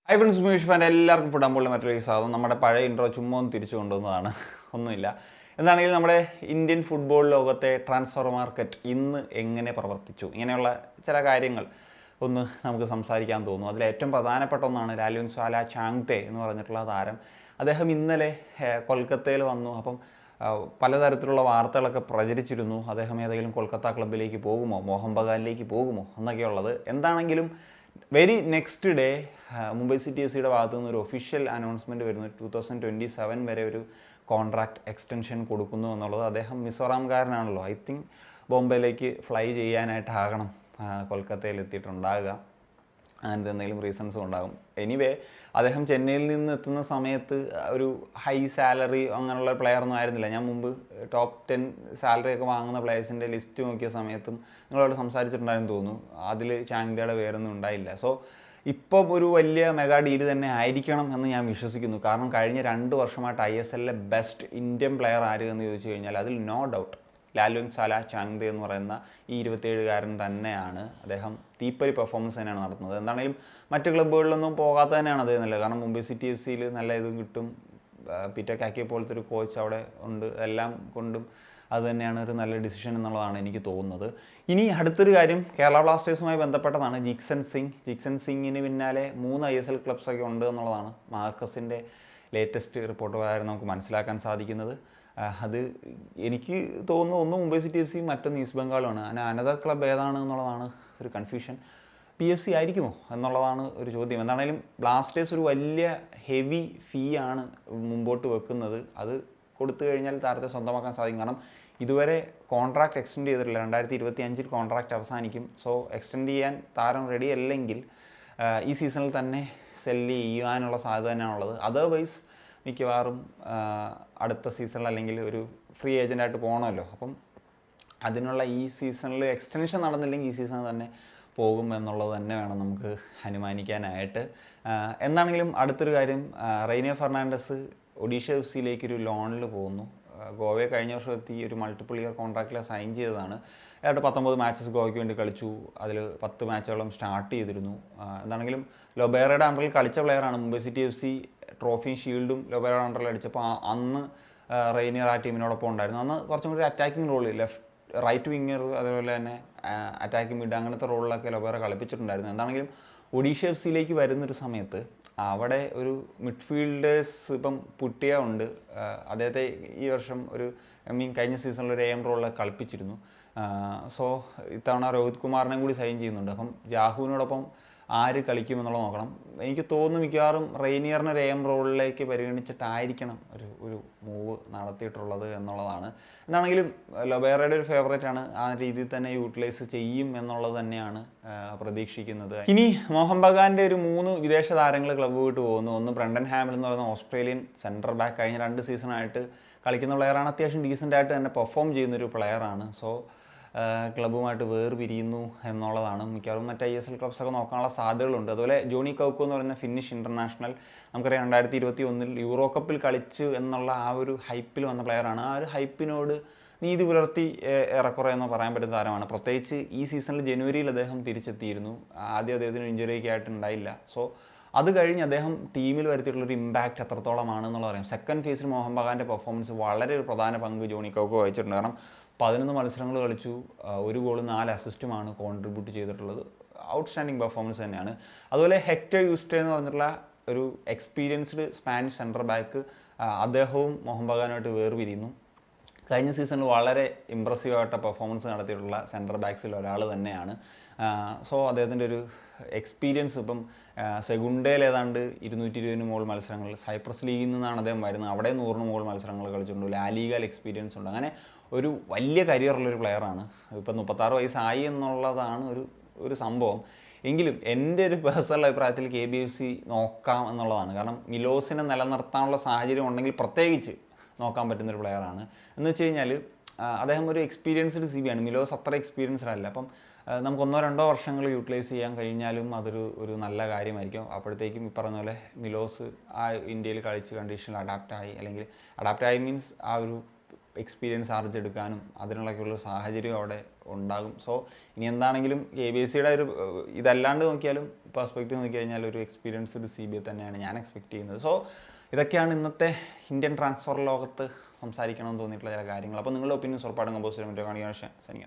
Hi friends മ്യൂഷ് ഫാൻ്റെ എല്ലാവർക്കും ഫുഡാമ്പോൾ മറ്റൊരു സാധനം നമ്മുടെ പഴയ ഇൻട്രോ ചുമ്മാ ഒന്ന് തിരിച്ചു കൊണ്ടുവന്നതാണ്. ഒന്നുമില്ല. എന്താണെങ്കിലും നമ്മുടെ ഇന്ത്യൻ ഫുട്ബോൾ ലോകത്തെ ട്രാൻസ്ഫർ മാർക്കറ്റ് ഇന്ന് എങ്ങനെ പ്രവർത്തിച്ചു, ഇങ്ങനെയുള്ള ചില കാര്യങ്ങൾ ഒന്ന് നമുക്ക് സംസാരിക്കാൻ തോന്നുന്നു. അതിൽ ഏറ്റവും പ്രധാനപ്പെട്ട ഒന്നാണ് ലാലുൻസ്വാല ചാങ്തെ എന്ന് പറഞ്ഞിട്ടുള്ള താരം. അദ്ദേഹം ഇന്നലെ കൊൽക്കത്തയിൽ വന്നു. അപ്പം പലതരത്തിലുള്ള വാർത്തകളൊക്കെ പ്രചരിച്ചിരുന്നു. അദ്ദേഹം ഏതെങ്കിലും കൊൽക്കത്ത ക്ലബ്ബിലേക്ക് പോകുമോ, മോഹൻ ബഗാനിലേക്ക് പോകുമോ എന്നൊക്കെയുള്ളത്. എന്താണെങ്കിലും very next day Mumbai city F സിയുടെ ഭാഗത്തു നിന്ന് ഒരു ഒഫീഷ്യൽ അനൗൺസ്മെൻറ്റ് വരുന്നു. 2027 വരെ ഒരു കോൺട്രാക്ട് എക്സ്റ്റൻഷൻ കൊടുക്കുന്നു എന്നുള്ളത്. അദ്ദേഹം മിസോറാംകാരനാണല്ലോ. ഐ തിങ്ക് ബോംബെയിലേക്ക് ഫ്ലൈ ചെയ്യാനായിട്ടാകണം കൊൽക്കത്തയിൽ എത്തിയിട്ടുണ്ടാകുക. അങ്ങനത്തെ എന്തെങ്കിലും റീസൺസും ഉണ്ടാകും. എനിവേ, അദ്ദേഹം ചെന്നൈയിൽ നിന്ന് എത്തുന്ന സമയത്ത് ഒരു ഹൈ സാലറി അങ്ങനെയുള്ള പ്ലെയറൊന്നും ആയിരുന്നില്ല. ഞാൻ മുമ്പ് ടോപ്പ് 10 സാലറി ഒക്കെ വാങ്ങുന്ന പ്ലെയേഴ്സിൻ്റെ ലിസ്റ്റ് നോക്കിയ സമയത്തും നിങ്ങളോട് സംസാരിച്ചിട്ടുണ്ടായിരുന്നു തോന്നുന്നു. അതിൽ ചാങ്തയുടെ പേരൊന്നും ഉണ്ടായില്ല. സോ ഇപ്പോൾ ഒരു വലിയ മെഗാ ഡീല് തന്നെ ആയിരിക്കണം എന്ന് ഞാൻ വിശ്വസിക്കുന്നു. കാരണം കഴിഞ്ഞ 2 വർഷമായിട്ട് ISL ബെസ്റ്റ് ഇന്ത്യൻ പ്ലെയർ ആര് എന്ന് ചോദിച്ചു കഴിഞ്ഞാൽ അതിൽ നോ ഡൗട്ട് ലാലുൻസ്വാല ചാങ്തെ എന്ന് പറയുന്ന ഈ 27-കാരൻ തന്നെയാണ്. അദ്ദേഹം തീപ്പൊരി പെർഫോമൻസ് തന്നെയാണ് നടത്തുന്നത്. എന്താണെങ്കിലും മറ്റ് ക്ലബ്ബുകളിലൊന്നും പോകാത്ത തന്നെയാണ് അദ്ദേഹം നല്ലത്. കാരണം മുംബൈ സിറ്റി എഫ് സിയിൽ നല്ല ഇതും കിട്ടും. പീറ്റർ കാക്കിയെ പോലത്തെ ഒരു കോച്ച് അവിടെ ഉണ്ട്. എല്ലാം കൊണ്ടും അത് തന്നെയാണ് ഒരു നല്ല ഡിസിഷൻ എന്നുള്ളതാണ് എനിക്ക് തോന്നുന്നത്. ഇനി അടുത്തൊരു കാര്യം കേരള ബ്ലാസ്റ്റേഴ്സുമായി ബന്ധപ്പെട്ടതാണ്. ജിക്സൺ സിംഗിന് പിന്നാലെ 3 ISL ക്ലബ്സൊക്കെ ഉണ്ട് എന്നുള്ളതാണ് മാർക്കസിൻ്റെ ലേറ്റസ്റ്റ് റിപ്പോർട്ട് പ്രകാരം നമുക്ക് മനസ്സിലാക്കാൻ സാധിക്കുന്നത്. അത് എനിക്ക് തോന്നുന്നു ഒന്ന് മുംബൈ സിറ്റി എഫ് സി, മറ്റൊന്ന് ഈസ്റ്റ് ബംഗാളുമാണ്. അനദർ ക്ലബ്ബ് ഏതാണ് എന്നുള്ളതാണ് ഒരു കൺഫ്യൂഷൻ. PFC ആയിരിക്കുമോ എന്നുള്ളതാണ് ഒരു ചോദ്യം. എന്താണെങ്കിലും ബ്ലാസ്റ്റേഴ്സ് ഒരു വലിയ ഹെവി ഫീ ആണ് മുമ്പോട്ട് വെക്കുന്നത്. അത് കൊടുത്തു കഴിഞ്ഞാൽ താരത്തെ സ്വന്തമാക്കാൻ സാധിക്കും. കാരണം ഇതുവരെ കോൺട്രാക്ട് എക്സ്റ്റെൻഡ് ചെയ്തിട്ടില്ല. 2025 കോൺട്രാക്റ്റ് അവസാനിക്കും. സോ എക്സ്റ്റെൻഡ് ചെയ്യാൻ താരം റെഡി അല്ലെങ്കിൽ ഈ സീസണിൽ തന്നെ സെല്ല് ചെയ്യാനുള്ള സാധ്യത തന്നെയാണുള്ളത്. അതർവൈസ് മിക്കവാറും അടുത്ത സീസണിൽ അല്ലെങ്കിൽ ഒരു ഫ്രീ ഏജൻ്റായിട്ട് പോകണമല്ലോ. അപ്പം അതിനുള്ള ഈ സീസണിൽ എക്സ്റ്റൻഷൻ നടന്നില്ലെങ്കിൽ ഈ സീസണിൽ തന്നെ പോകും എന്നുള്ളത് തന്നെ വേണം നമുക്ക് അനുമാനിക്കാനായിട്ട്. എന്താണെങ്കിലും അടുത്തൊരു കാര്യം, റെയ്നിയ ഫെർണാണ്ടസ് ഒഡീഷ എഫ് സിയിലേക്കൊരു ലോണിൽ പോകുന്നു. ഗോവയെ കഴിഞ്ഞ വർഷം എത്തി ഒരു മൾട്ടിപ്പിൾ ഇയർ കോൺട്രാക്റ്റിൽ സൈൻ ചെയ്തതാണ്. ഏതാണ്ട് 19 മാച്ചസ് ഗോവയ്ക്ക് വേണ്ടി കളിച്ചു. അതിൽ 10 മാച്ചുകളും സ്റ്റാർട്ട് ചെയ്തിരുന്നു. എന്താണെങ്കിലും ലൊബേറയുടെ അണ്ടറിൽ കളിച്ച പ്ലെയറാണ്. മുംബൈ സിറ്റി എഫ് സി ട്രോഫിയും ഷീൽഡും ലൊബേറയുടെ അണ്ടറിൽ അടിച്ചപ്പോൾ അന്ന് റെയ്നിയർ ആ ടീമിനോടൊപ്പം ഉണ്ടായിരുന്നു. അന്ന് കുറച്ചും കൂടി അറ്റാക്കിംഗ് റോള്, റൈറ്റ് വിങ്ങർ, അതുപോലെ തന്നെ അറ്റാക്കിംഗ് മിഡ്, അങ്ങനത്തെ റോളിലൊക്കെ ലൊബേറ കളിപ്പിച്ചിട്ടുണ്ടായിരുന്നു. എന്താണെങ്കിലും ഒഡീഷ എഫ് സിയിലേക്ക് വരുന്നൊരു സമയത്ത് അവിടെ ഒരു മിഡ്ഫീൽഡേഴ്സ് ഇപ്പം പുട്ടിയ ഉണ്ട്. അദ്ദേഹത്തെ ഈ വർഷം കഴിഞ്ഞ സീസണിൽ ഒരു AM റോളിലൊക്കെ കളിപ്പിച്ചിരുന്നു. സോ ഇത്തവണ രോഹിത് കുമാറിനെയും കൂടി സൈൻ ചെയ്യുന്നുണ്ട്. അപ്പം ജാഹുവിനോടൊപ്പം ആര് കളിക്കുമെന്നുള്ളത് നോക്കണം. എനിക്ക് തോന്നുന്നു മിക്കവാറും റെയ്നിയറിനെ ഒരു AM റോളിലേക്ക് പരിഗണിച്ചിട്ടായിരിക്കണം ഒരു മൂവ് നടത്തിയിട്ടുള്ളത് എന്നുള്ളതാണ്. എന്താണെങ്കിലും ലൊബേറയുടെ ഒരു ഫേവറേറ്റ് ആണ്. ആ രീതിയിൽ തന്നെ യൂട്ടിലൈസ് ചെയ്യും എന്നുള്ളത് തന്നെയാണ് പ്രതീക്ഷിക്കുന്നത്. ഇനി മോഹൻ ബഗാൻ്റെ ഒരു 3 വിദേശ താരങ്ങൾ ക്ലബ്ബ് വിട്ട് പോകുന്നു. ഒന്ന് ബ്രണ്ടൻ ഹാമിൽ എന്ന് പറയുന്ന ഓസ്ട്രേലിയൻ സെൻട്രൽ ബാക്ക്. കഴിഞ്ഞ 2 സീസണായിട്ട് കളിക്കുന്ന പ്ലെയറാണ്. അത്യാവശ്യം ഡീസൻ്റായിട്ട് തന്നെ പെർഫോം ചെയ്യുന്നൊരു പ്ലെയറാണ്. സോ ക്ലബ്ബുമായിട്ട് വേർപിരിയുന്നു എന്നുള്ളതാണ്. മിക്കവാറും മറ്റ് ISL ക്ലബ്സൊക്കെ നോക്കാനുള്ള സാധ്യതകളുണ്ട്. അതുപോലെ ജോണി കൗക്കോ എന്ന് പറയുന്ന ഫിന്നിഷ് ഇൻ്റർനാഷണൽ, നമുക്കറിയാം 2021 യൂറോ കപ്പിൽ കളിച്ചു എന്നുള്ള ആ ഒരു ഹൈപ്പിൽ വന്ന പ്ലെയറാണ്. ആ ഒരു ഹൈപ്പിനോട് നീതി പുലർത്തി ഏറെക്കുറെ എന്ന് പറയാൻ പറ്റുന്ന താരമാണ്. പ്രത്യേകിച്ച് ഈ സീസണിൽ ജനുവരിയിൽ അദ്ദേഹം തിരിച്ചെത്തിയിരുന്നു. ആദ്യം അദ്ദേഹത്തിന് ഇഞ്ചുറിയൊക്കെ ആയിട്ടുണ്ടായില്ല. സോ അത് കഴിഞ്ഞ് അദ്ദേഹം ടീമിൽ വരുത്തിയിട്ടുള്ളൊരു ഇമ്പാക്റ്റ് എത്രത്തോളമാണെന്നുള്ള പറയാം. സെക്കൻഡ് ഫേസിൽ മോഹൻ ബഗാൻ്റെ പെർഫോമൻസ് വളരെ ഒരു പ്രധാന പങ്ക് ജോണി കൗക്കോ വഹിച്ചിട്ടുണ്ട്. കാരണം 11 മത്സരങ്ങൾ കളിച്ചു, 1 ഗോളും 4 അസിസ്റ്റുമാണ് കോൺട്രിബ്യൂട്ട് ചെയ്തിട്ടുള്ളത്. ഔട്ട്സ്റ്റാൻഡിങ് പെർഫോമൻസ് തന്നെയാണ്. അതുപോലെ ഹെക്ടർ യൂസ്റ്റേ എന്ന് പറഞ്ഞിട്ടുള്ള ഒരു എക്സ്പീരിയൻസ്ഡ് സ്പാനിഷ് സെൻട്രൽ ബാക്ക്, അദ്ദേഹവും മോഹൻ ബഗാനുമായിട്ട് വേർപിരിയുന്നു. കഴിഞ്ഞ സീസണിൽ വളരെ ഇമ്പ്രസീവായിട്ട് പെർഫോമൻസ് നടത്തിയിട്ടുള്ള സെൻട്രൽ ബാക്സിൽ ഒരാൾ തന്നെയാണ്. സോ അദ്ദേഹത്തിൻ്റെ ഒരു എക്സ്പീരിയൻസ് ഇപ്പം സെഗുണ്ടയിൽ ഏതാണ്ട് 220 മുകളിൽ മത്സരങ്ങൾ, സൈപ്രസ് ലീഗിൽ നിന്നാണ് അദ്ദേഹം വരുന്നത്. അവിടെ 100 മുകളിൽ മത്സരങ്ങൾ കളിച്ചിട്ടുണ്ട്. ലാലിഗയിൽ എക്സ്പീരിയൻസ് ഉണ്ട്. അങ്ങനെ ഒരു വലിയ കരിയറുള്ളൊരു പ്ലെയറാണ്. ഇപ്പം 36 വയസ്സായി എന്നുള്ളതാണ് ഒരു സംഭവം. എങ്കിലും എൻ്റെ ഒരു പേഴ്സണൽ അഭിപ്രായത്തിൽ KBFC നോക്കാം എന്നുള്ളതാണ്. കാരണം മിലോസിനെ നിലനിർത്താനുള്ള സാഹചര്യം ഉണ്ടെങ്കിൽ പ്രത്യേകിച്ച് നോക്കാൻ പറ്റുന്നൊരു പ്ലെയറാണ്. എന്ന് വെച്ച് കഴിഞ്ഞാൽ അദ്ദേഹം ഒരു എക്സ്പീരിയൻസ്ഡ് CB ആണ്. മിലോസ് അത്ര എക്സ്പീരിയൻസ്ഡ് അല്ല. അപ്പം നമുക്ക് 1-2 വർഷങ്ങൾ യൂട്ടിലൈസ് ചെയ്യാൻ കഴിഞ്ഞാലും അതൊരു നല്ല കാര്യമായിരിക്കും. അപ്പോഴത്തേക്കും ഈ പറഞ്ഞ പോലെ മിലോസ് ആ ഇന്ത്യയിൽ കളിച്ച് കണ്ടീഷനിൽ അഡാപ്റ്റായി, അല്ലെങ്കിൽ അഡാപ്റ്റായി മീൻസ് ആ ഒരു എക്സ്പീരിയൻസ് ആർജിച്ചെടുക്കാനും അതിനുള്ളൊക്കെയുള്ള സാഹചര്യം അവിടെ ഉണ്ടാകും. സോ ഇനി എന്താണെങ്കിലും KBSയുടെ ഒരു ഇതല്ലാണ്ട് നോക്കിയാലും പെർസ്പെക്റ്റീവ് നോക്കി കഴിഞ്ഞാൽ ഒരു എക്സ്പീരിയൻസ്ഡ് CBA തന്നെയാണ് ഞാൻ എക്സ്പെക്ട് ചെയ്യുന്നത്. സോ ഇതൊക്കെയാണ് ഇന്നത്തെ ഇന്ത്യൻ ട്രാൻസ്ഫർ ലോകത്ത് സംസാരിക്കണമെന്ന് തോന്നിയിട്ടുള്ള ചില കാര്യങ്ങൾ. അപ്പോൾ നിങ്ങളുടെ ഒപ്പീനിയൻസ് ഉറപ്പാടും കമ്പോസ് ചെയ്യാൻ പറ്റുക.